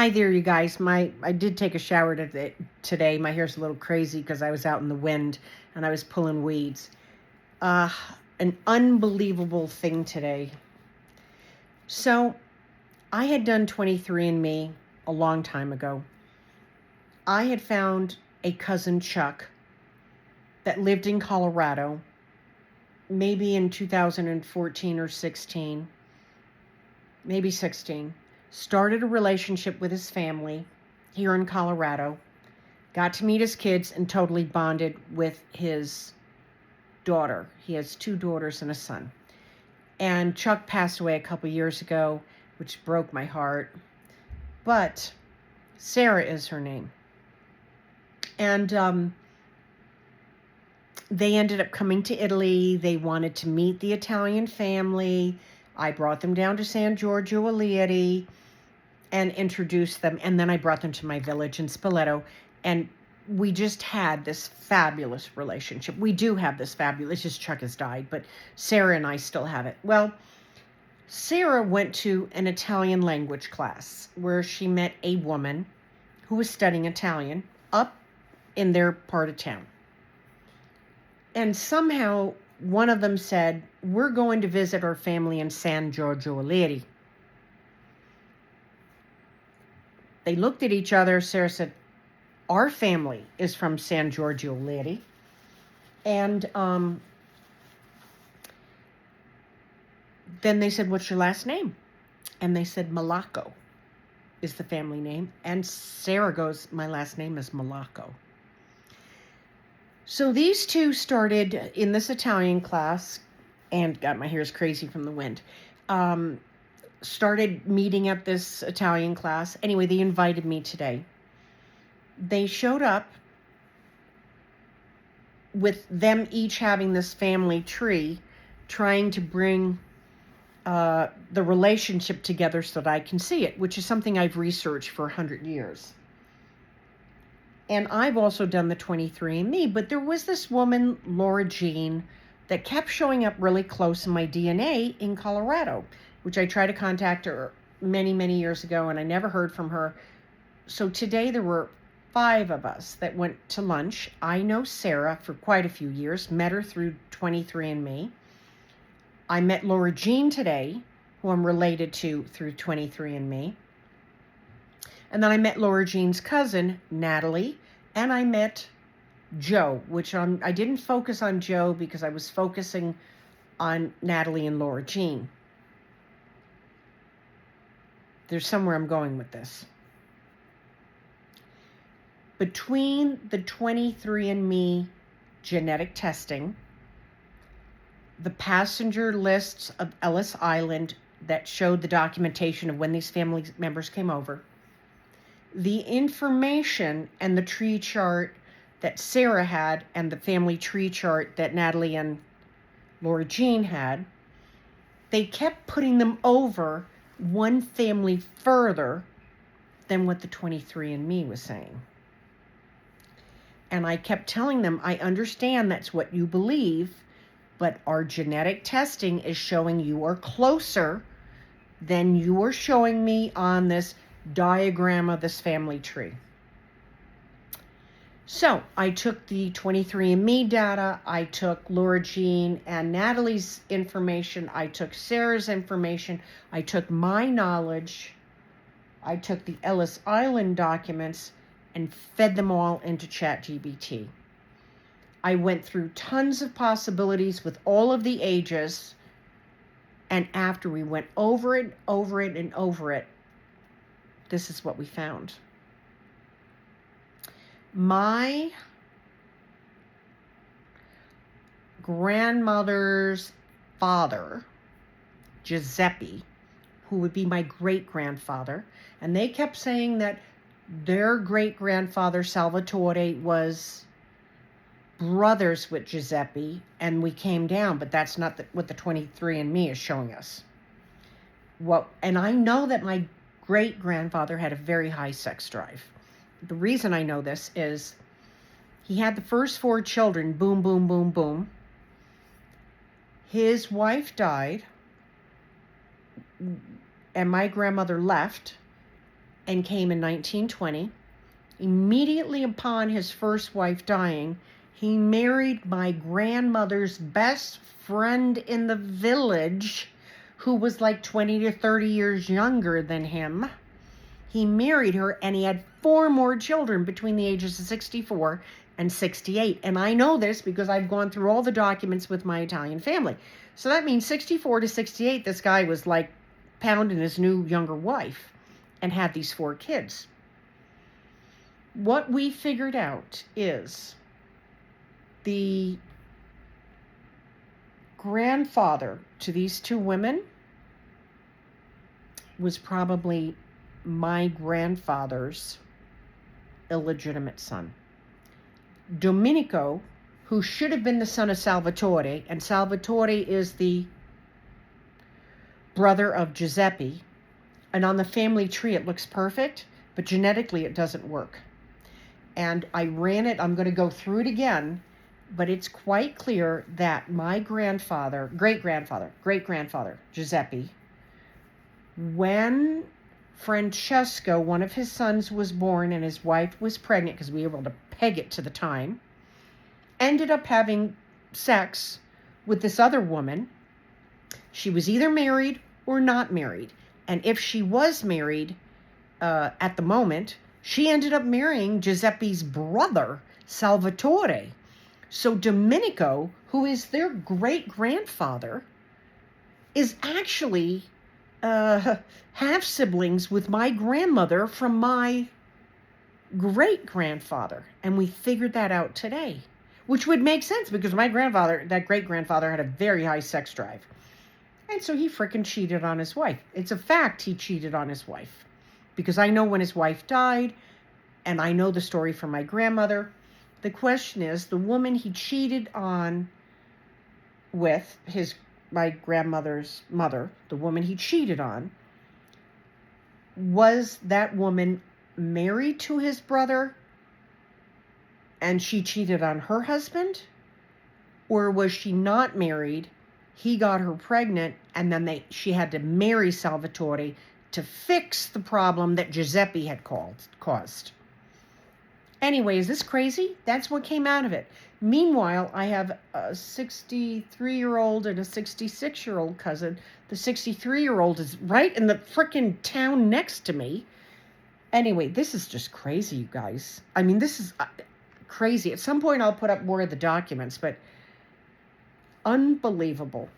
Hi there, you guys. I did take a shower today. My hair's a little crazy because I was out in the wind and I was pulling weeds. Uh, an unbelievable thing today. So I had done 23andMe a long time ago. I had found a cousin Chuck that lived in Colorado, maybe in 2014 or 16, maybe 16. Started a relationship with his family here in Colorado. Got to meet his kids and totally bonded with his daughter. He has 2 daughters and a son. And Chuck passed away a couple years ago, which broke my heart. But Sarah is her name. And they ended up coming to Italy. They wanted to meet the Italian family. I brought them down to San Giorgio, Liri, and introduced them. And then I brought them to my village in Spoleto. And we just had this fabulous relationship. We do have this fabulous, just Chuck has died, but Sarah and I still have it. Well, Sarah went to an Italian language class where she met a woman who was studying Italian up in their part of town. And somehow one of them said, "We're going to visit our family in San Giorgio, Liri." They looked at each other. Sarah said, "Our family is from San Giorgio, Liri." And then they said, "What's your last name?" And they said, "Melocco is the family name." And Sarah goes, "My last name is Melocco." So these two started in this Italian class, and God, my hair is crazy from the wind. Started meeting at this Italian class. Anyway, they invited me today. They showed up with them each having this family tree, trying to bring the relationship together so that I can see it, which is something I've researched for 100 years. And I've also done the 23andMe, but there was this woman, Laura Jean, that kept showing up really close in my DNA in Colorado, which I tried to contact her many, many years ago, and I never heard from her. So today there were 5 of us that went to lunch. I know Sarah for quite a few years, met her through 23andMe. I met Laura Jean today, who I'm related to through 23andMe. And then I met Laura Jean's cousin, Natalie, and I met Joe, which I didn't focus on Joe because I was focusing on Natalie and Laura Jean. There's somewhere I'm going with this. Between the 23andMe genetic testing, the passenger lists of Ellis Island that showed the documentation of when these family members came over, the information and the tree chart that Sarah had and the family tree chart that Natalie and Laura Jean had, they kept putting them over one family further than what the 23andMe was saying. And I kept telling them, I understand that's what you believe, but our genetic testing is showing you are closer than you are showing me on this diagram of this family tree. So I took the 23andMe data, I took Laura Jean and Natalie's information, I took Sarah's information, I took my knowledge, I took the Ellis Island documents and fed them all into ChatGPT. I went through tons of possibilities with all of the ages, and after we went over it, and over it, this is what we found. My grandmother's father, Giuseppe, who would be my great-grandfather, and they kept saying that their great-grandfather, Salvatore, was brothers with Giuseppe, and we came down, but that's not what the 23andMe is showing us. And I know that my great-grandfather had a very high sex drive. The reason I know this is he had the first 4 children, boom, boom, boom, boom. His wife died, and my grandmother left, and came in 1920. Immediately upon his first wife dying, he married my grandmother's best friend in the village, who was like 20 to 30 years younger than him. He married her, and he had 4 more children between the ages of 64 and 68. And I know this because I've gone through all the documents with my Italian family. So that means 64 to 68, this guy was like pounding his new younger wife and had these 4 kids. What we figured out is the grandfather to these 2 women was probably my grandfather's illegitimate son. Domenico, who should have been the son of Salvatore, and Salvatore is the brother of Giuseppe, and on the family tree it looks perfect, but genetically it doesn't work. And I ran it, I'm going to go through it again, but it's quite clear that my grandfather, great-grandfather, Giuseppe, when Francesco, one of his sons, was born and his wife was pregnant, because we were able to peg it to the time, ended up having sex with this other woman. She was either married or not married. And if she was married at the moment, she ended up marrying Giuseppe's brother, Salvatore. So Domenico, who is their great-grandfather, is actually half-siblings with my grandmother from my great-grandfather. And we figured that out today, which would make sense because my grandfather, that great-grandfather, had a very high sex drive. And so he frickin' cheated on his wife. It's a fact he cheated on his wife, because I know when his wife died, and I know the story from my grandmother. The question is, the woman he cheated on with, my grandmother's mother, the woman he cheated on, was that woman married to his brother and she cheated on her husband? Or was she not married? He got her pregnant, and then she had to marry Salvatore to fix the problem that Giuseppe had caused. Anyway, is this crazy? That's what came out of it. Meanwhile, I have a 63-year-old and a 66-year-old cousin. The 63-year-old is right in the frickin' town next to me. Anyway, this is just crazy, you guys. I mean, this is crazy. At some point, I'll put up more of the documents, but unbelievable.